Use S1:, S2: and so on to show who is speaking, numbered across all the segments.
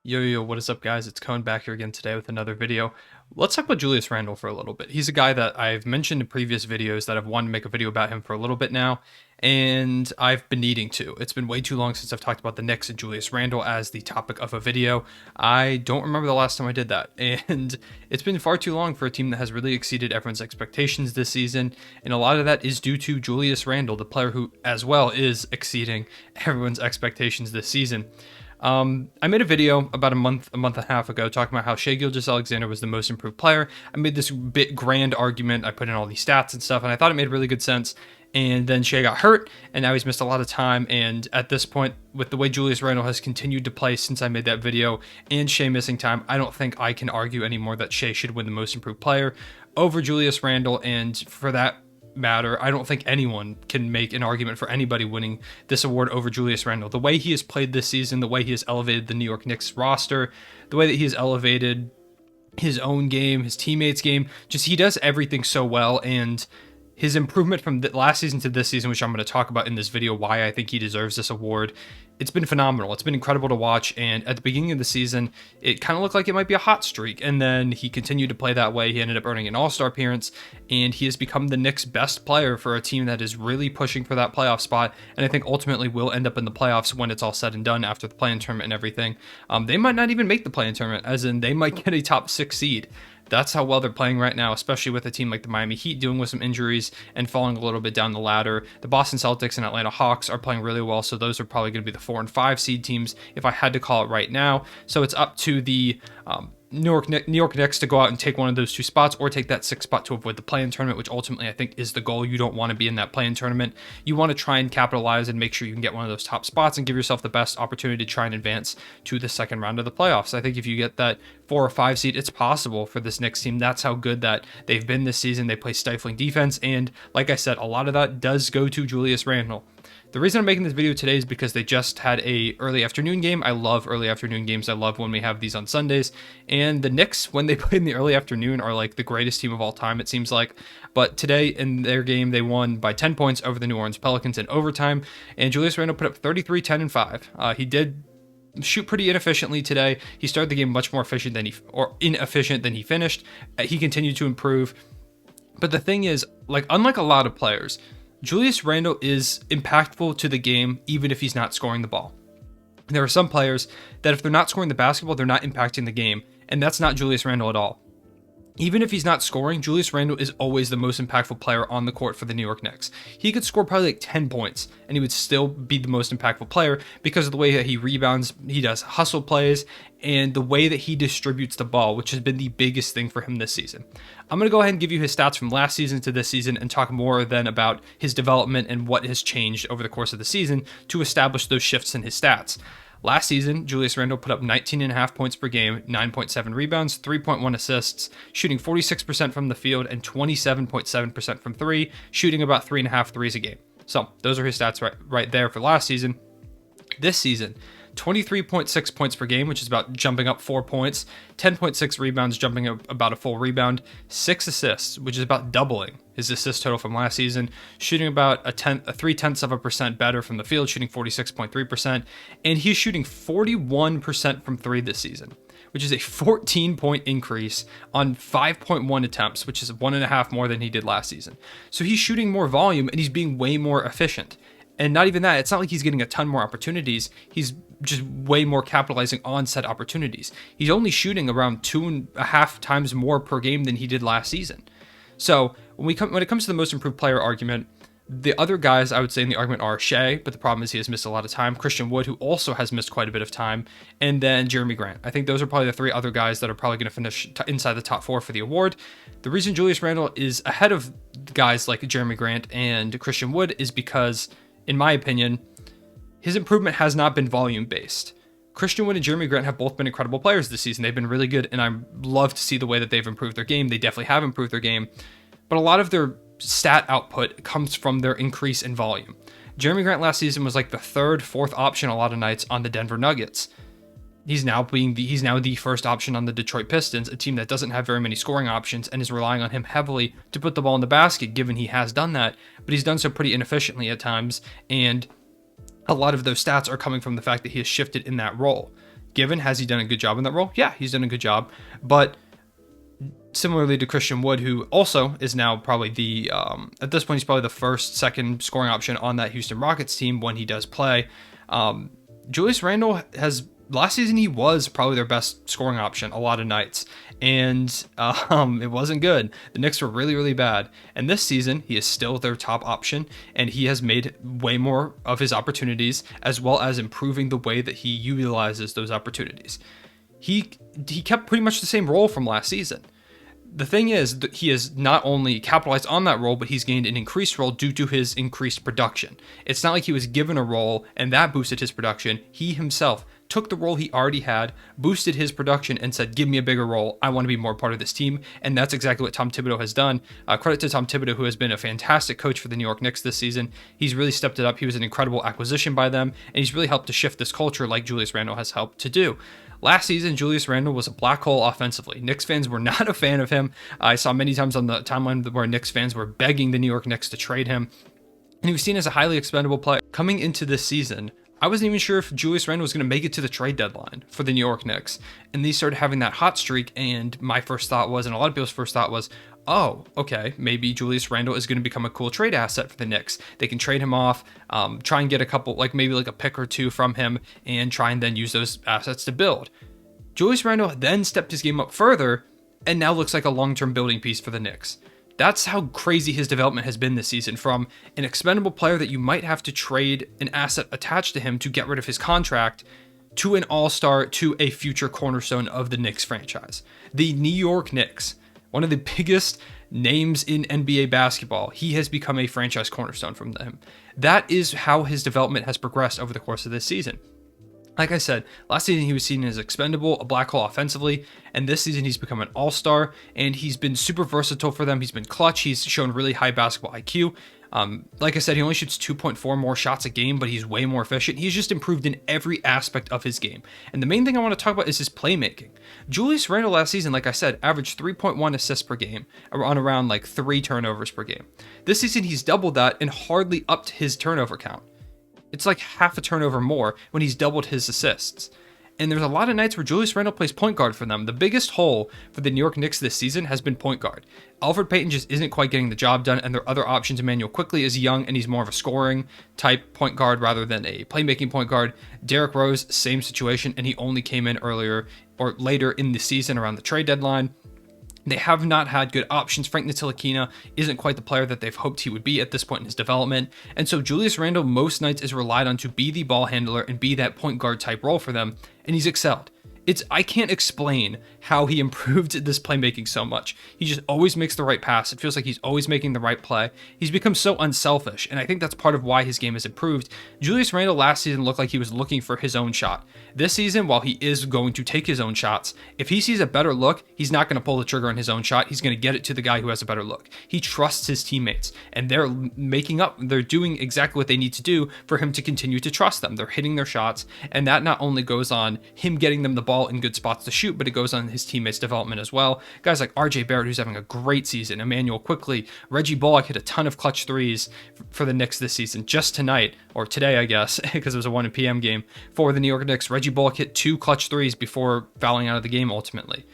S1: Yo, what is up, guys? It's Cohen back here again today with another video. Let's talk about Julius Randle for a little bit. He's a guy that I've mentioned in previous videos that I've wanted to make a video about him for a little bit now, and I've been needing to. It's been way too long since I've talked about the Knicks and Julius Randle as the topic of a video. I don't remember the last time I did that, and it's been far too long for a team that has really exceeded everyone's expectations this season, and a lot of that is due to Julius Randle, the player who, as well, is exceeding everyone's expectations this season. I made a video about a month and a half ago talking about how Shai Gilgeous-Alexander was the most improved player. I made this bit grand argument. I put in all these stats and stuff, and I thought it made really good sense. And then Shai got hurt, and now he's missed a lot of time. And at this point, with the way Julius Randle has continued to play since I made that video, and Shai missing time, I don't think I can argue anymore that Shai should win the most improved player over Julius Randle. And for that matter, I don't think anyone can make an argument for anybody winning this award over Julius Randle. The way he has played this season, the way he has elevated the New York Knicks roster, the way that he has elevated his own game, his teammates' game, just he does everything so well. And his improvement from the last season to this season, which I'm going to talk about in this video, why I think he deserves this award, it's been phenomenal. It's been incredible to watch. And at the beginning of the season, it kind of looked like it might be a hot streak. And then he continued to play that way. He ended up earning an all-star appearance, and he has become the Knicks' best player for a team that is really pushing for that playoff spot. And I think ultimately will end up in the playoffs when it's all said and done after the play-in tournament and everything. They might not even make the play-in tournament, as in they might get a top 6 seed. That's how well they're playing right now, especially with a team like the Miami Heat dealing with some injuries and falling a little bit down the ladder. The Boston Celtics and Atlanta Hawks are playing really well, so those are probably going to be the 4 and 5 seed teams if I had to call it right now. So it's up to the New York Knicks to go out and take one of those 2 spots, or take that 6th spot to avoid the play-in tournament, which ultimately I think is the goal. You don't want to be in that play-in tournament. You want to try and capitalize and make sure you can get one of those top spots and give yourself the best opportunity to try and advance to the second round of the playoffs. I think if you get that 4 or 5 seed, it's possible for this Knicks team. That's how good that they've been this season. They play stifling defense, and like I said, a lot of that does go to Julius Randle. The reason I'm making this video today is because they just had a early afternoon game. I love early afternoon games. I love when we have these on Sundays. And the Knicks, when they play in the early afternoon, are like the greatest team of all time, it seems like. But today in their game, they won by 10 points over the New Orleans Pelicans in overtime. And Julius Randle put up 33, 10, and 5. He did shoot pretty inefficiently today. He started the game much more inefficient than he finished. He continued to improve. But the thing is, like, unlike a lot of players, Julius Randle is impactful to the game even if he's not scoring the ball. There are some players that if they're not scoring the basketball, they're not impacting the game, and that's not Julius Randle at all. Even if he's not scoring, Julius Randle is always the most impactful player on the court for the New York Knicks. He could score probably like 10 points, and he would still be the most impactful player because of the way that he rebounds, he does hustle plays, and the way that he distributes the ball, which has been the biggest thing for him this season. I'm going to go ahead and give you his stats from last season to this season and talk more then about his development and what has changed over the course of the season to establish those shifts in his stats. Last season, Julius Randle put up 19.5 points per game, 9.7 rebounds, 3.1 assists, shooting 46% from the field and 27.7% from 3, shooting about 3.5 threes a game. So those are his stats right there for last season. This season, 23.6 points per game, which is about jumping up 4 points, 10.6 rebounds, jumping up about a full rebound, 6 assists, which is about doubling his assist total from last season, shooting about a 0.3% better from the field, shooting 46.3%, and he's shooting 41% from 3 this season, which is a 14-point increase on 5.1 attempts, which is 1.5 more than he did last season. So he's shooting more volume and he's being way more efficient. And not even that, it's not like he's getting a ton more opportunities. He's just way more capitalizing on said opportunities. He's only shooting around 2.5 times more per game than he did last season. So when it comes to the most improved player argument, the other guys I would say in the argument are Shai, but the problem is he has missed a lot of time. Christian Wood, who also has missed quite a bit of time, and then Jeremy Grant. I think those are probably the 3 other guys that are probably going to finish inside the top 4 for the award. The reason Julius Randle is ahead of guys like Jeremy Grant and Christian Wood is because, in my opinion, his improvement has not been volume-based. Christian Wood and Jeremy Grant have both been incredible players this season. They've been really good, and I love to see the way that they've improved their game. They definitely have improved their game, but a lot of their stat output comes from their increase in volume. Jeremy Grant last season was like the 3rd, 4th option a lot of nights on the Denver Nuggets. He's now the first option on the Detroit Pistons, a team that doesn't have very many scoring options and is relying on him heavily to put the ball in the basket, given he has done that, but he's done so pretty inefficiently at times, and a lot of those stats are coming from the fact that he has shifted in that role. given. Has he done a good job in that role? Yeah, he's done a good job. But similarly to Christian Wood, who also is now probably the, at this point, he's probably the first, second scoring option on that Houston Rockets team when he does play. Julius Randle last season, he was probably their best scoring option a lot of nights, and it wasn't good. The Knicks were really, really bad. And this season, he is still their top option, and he has made way more of his opportunities, as well as improving the way that he utilizes those opportunities. He kept pretty much the same role from last season. The thing is that he has not only capitalized on that role, but he's gained an increased role due to his increased production. It's not like he was given a role and that boosted his production. He himself took the role he already had, boosted his production, and said, give me a bigger role. I want to be more part of this team. And that's exactly what Tom Thibodeau has done. Credit to Tom Thibodeau, who has been a fantastic coach for the New York Knicks this season. He's really stepped it up. He was an incredible acquisition by them, and he's really helped to shift this culture like Julius Randle has helped to do. Last season, Julius Randle was a black hole offensively. Knicks fans were not a fan of him. I saw many times on the timeline where Knicks fans were begging the New York Knicks to trade him. And he was seen as a highly expendable player. Coming into this season, I wasn't even sure if Julius Randle was going to make it to the trade deadline for the New York Knicks. And they started having that hot streak, and my first thought was, and a lot of people's first thought was, oh, okay, maybe Julius Randle is going to become a cool trade asset for the Knicks. They can trade him off, try and get a couple, like maybe like a pick or two from him, and try and then use those assets to build. Julius Randle then stepped his game up further and now looks like a long-term building piece for the Knicks. That's how crazy his development has been this season, from an expendable player that you might have to trade an asset attached to him to get rid of his contract, to an all-star, to a future cornerstone of the Knicks franchise. The New York Knicks, one of the biggest names in NBA basketball, he has become a franchise cornerstone from them. That is how his development has progressed over the course of this season. Like I said, last season he was seen as expendable, a black hole offensively, and this season he's become an all-star, and he's been super versatile for them. He's been clutch. He's shown really high basketball IQ. Like I said, he only shoots 2.4 more shots a game, but he's way more efficient. He's just improved in every aspect of his game. And the main thing I want to talk about is his playmaking. Julius Randle last season, like I said, averaged 3.1 assists per game, on around like 3 turnovers per game. This season he's doubled that and hardly upped his turnover count. It's like half a turnover more when he's doubled his assists. And there's a lot of nights where Julius Randle plays point guard for them. The biggest hole for the New York Knicks this season has been point guard. Alfred Payton just isn't quite getting the job done, and their other options, Emmanuel Quickley is young, and he's more of a scoring type point guard rather than a playmaking point guard. Derrick Rose, same situation, and he only came in earlier or later in the season around the trade deadline. They have not had good options. Frank Ntilikina isn't quite the player that they've hoped he would be at this point in his development. And so Julius Randle most nights is relied on to be the ball handler and be that point guard type role for them, and he's excelled. I can't explain how he improved this playmaking so much. He just always makes the right pass. It feels like he's always making the right play. He's become so unselfish, and I think that's part of why his game has improved. Julius Randle last season looked like he was looking for his own shot. This season, while he is going to take his own shots, if he sees a better look, he's not going to pull the trigger on his own shot. He's going to get it to the guy who has a better look. He trusts his teammates, and they're doing exactly what they need to do for him to continue to trust them. They're hitting their shots, and that not only goes on him getting them the ball in good spots to shoot, but it goes on his teammates' development as well. Guys like RJ Barrett, who's having a great season, Emmanuel Quickley, Reggie Bullock hit a ton of clutch threes for the Knicks this season. Just tonight, or today, I guess, because it was a 1 p.m. game for the New York Knicks, Reggie Bullock hit 2 clutch threes before fouling out of the game ultimately.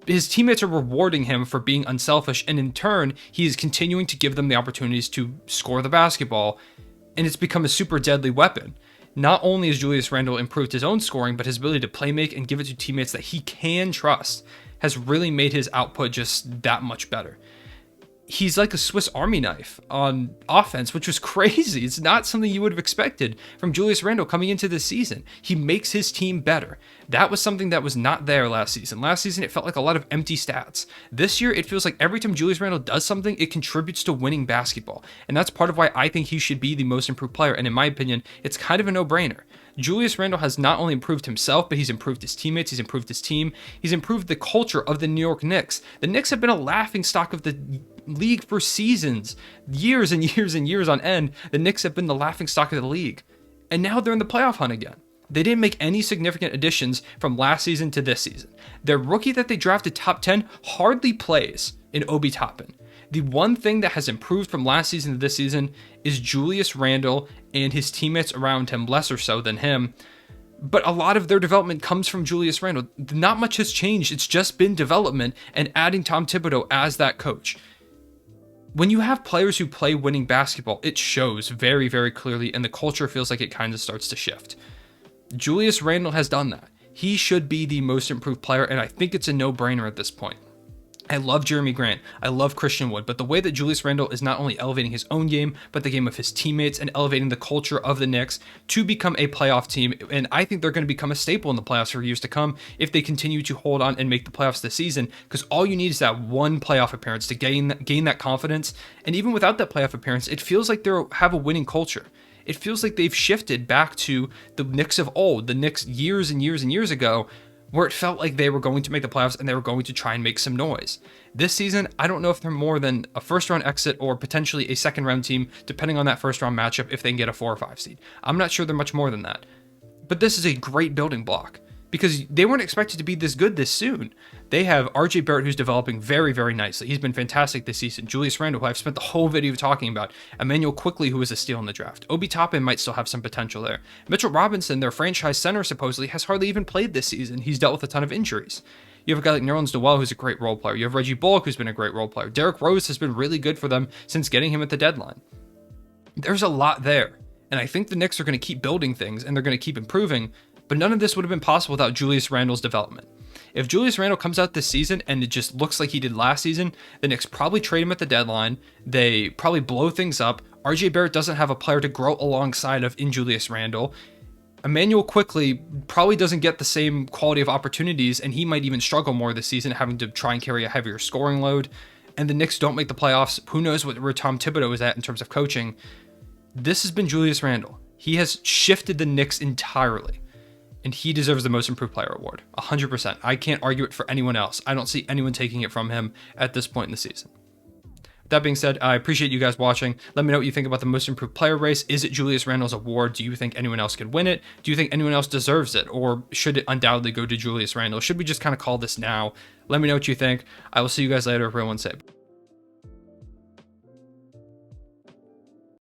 S1: His teammates are rewarding him for being unselfish, and in turn, he is continuing to give them the opportunities to score the basketball, and it's become a super deadly weapon. Not only has Julius Randle improved his own scoring, but his ability to play make and give it to teammates that he can trust has really made his output just that much better. He's like a Swiss Army knife on offense, which was crazy. It's not something you would have expected from Julius Randle coming into this season. He makes his team better. That was something that was not there last season. Last season, it felt like a lot of empty stats. This year, it feels like every time Julius Randle does something, it contributes to winning basketball. And that's part of why I think he should be the most improved player. And in my opinion, it's kind of a no-brainer. Julius Randle has not only improved himself, but he's improved his teammates, he's improved his team, he's improved the culture of the New York Knicks. The Knicks have been a laughingstock of the league for seasons, years and years and years on end. The Knicks have been the laughingstock of the league, and now they're in the playoff hunt again. They didn't make any significant additions from last season to this season. Their rookie that they drafted top 10 hardly plays in Obi Toppin. The one thing that has improved from last season to this season is Julius Randle and his teammates around him, lesser so than him, but a lot of their development comes from Julius Randle. Not much has changed. It's just been development and adding Tom Thibodeau as that coach. When you have players who play winning basketball, it shows very, very clearly, and the culture feels like it kind of starts to shift. Julius Randle has done that. He should be the most improved player, and I think it's a no-brainer at this point. I love Jeremy Grant. I love Christian Wood, but the way that Julius Randle is not only elevating his own game, but the game of his teammates and elevating the culture of the Knicks to become a playoff team. And I think they're going to become a staple in the playoffs for years to come if they continue to hold on and make the playoffs this season, because all you need is that one playoff appearance to gain that confidence. And even without that playoff appearance, it feels like they have a winning culture. It feels like they've shifted back to the Knicks of old, the Knicks years and years and years ago, where it felt like they were going to make the playoffs and they were going to try and make some noise. This season, I don't know if they're more than a first-round exit or potentially a second-round team, depending on that first-round matchup, if they can get a 4 or 5 seed. I'm not sure they're much more than that. But this is a great building block, because they weren't expected to be this good this soon. They have RJ Barrett, who's developing very, very nicely. He's been fantastic this season. Julius Randle, who I've spent the whole video talking about. Emmanuel Quickley, who was a steal in the draft. Obi Toppin might still have some potential there. Mitchell Robinson, their franchise center, supposedly, has hardly even played this season. He's dealt with a ton of injuries. You have a guy like Nerlens Noel, who's a great role player. You have Reggie Bullock, who's been a great role player. Derrick Rose has been really good for them since getting him at the deadline. There's a lot there. And I think the Knicks are going to keep building things, and they're going to keep improving, but none of this would have been possible without Julius Randle's development. If Julius Randle comes out this season and it just looks like he did last season, the Knicks probably trade him at the deadline. They probably blow things up. RJ Barrett doesn't have a player to grow alongside of in Julius Randle. Emmanuel Quickley probably doesn't get the same quality of opportunities, and he might even struggle more this season, having to try and carry a heavier scoring load. And the Knicks don't make the playoffs. Who knows where Tom Thibodeau is at in terms of coaching. This has been Julius Randle. He has shifted the Knicks entirely. And he deserves the most improved player award. 100%. I can't argue it for anyone else. I don't see anyone taking it from him at this point in the season. That being said, I appreciate you guys watching. Let me know what you think about the most improved player race. Is it Julius Randle's award? Do you think anyone else could win it? Do you think anyone else deserves it? Or should it undoubtedly go to Julius Randle? Should we just kind of call this now? Let me know what you think. I will see you guys later. Everyone say bye.